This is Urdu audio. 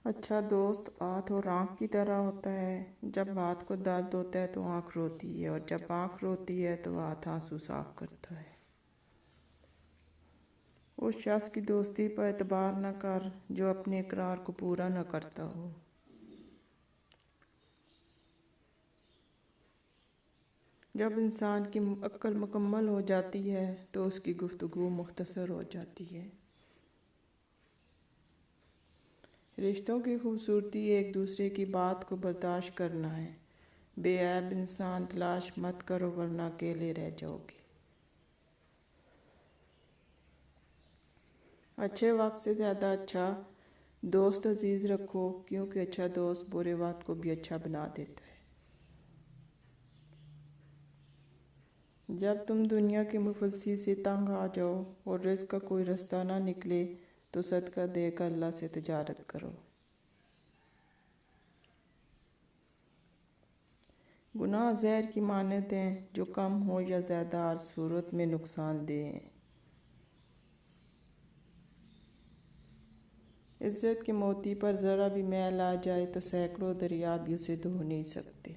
اچھا دوست آنکھ اور آنکھ کی طرح ہوتا ہے۔ جب ہاتھ کو درد ہوتا ہے تو آنکھ روتی ہے، اور جب آنکھ روتی ہے تو ہاتھ آنسو صاف کرتا ہے۔ اس شخص کی دوستی پر اعتبار نہ کر جو اپنے اقرار کو پورا نہ کرتا ہو۔ جب انسان کی عقل مکمل ہو جاتی ہے تو اس کی گفتگو مختصر ہو جاتی ہے۔ رشتوں کی خوبصورتی ایک دوسرے کی بات کو برداشت کرنا ہے۔ بے عیب انسان تلاش مت کرو ورنہ اکیلے رہ جاؤ گے۔ اچھے وقت سے زیادہ اچھا دوست عزیز رکھو، کیونکہ اچھا دوست برے وقت کو بھی اچھا بنا دیتا ہے۔ جب تم دنیا کے مفلسی سے تنگ آ جاؤ اور رزق کا کوئی رستہ نہ نکلے تو صدقہ دے کر اللہ سے تجارت کرو۔ گناہ زہر کی مانند ہیں، جو کم ہو یا زیادہ ہر صورت میں نقصان دہ ہیں۔ عزت کے موتی پر ذرا بھی میل آ جائے تو سینکڑوں دریا بھی اسے دھو نہیں سکتے۔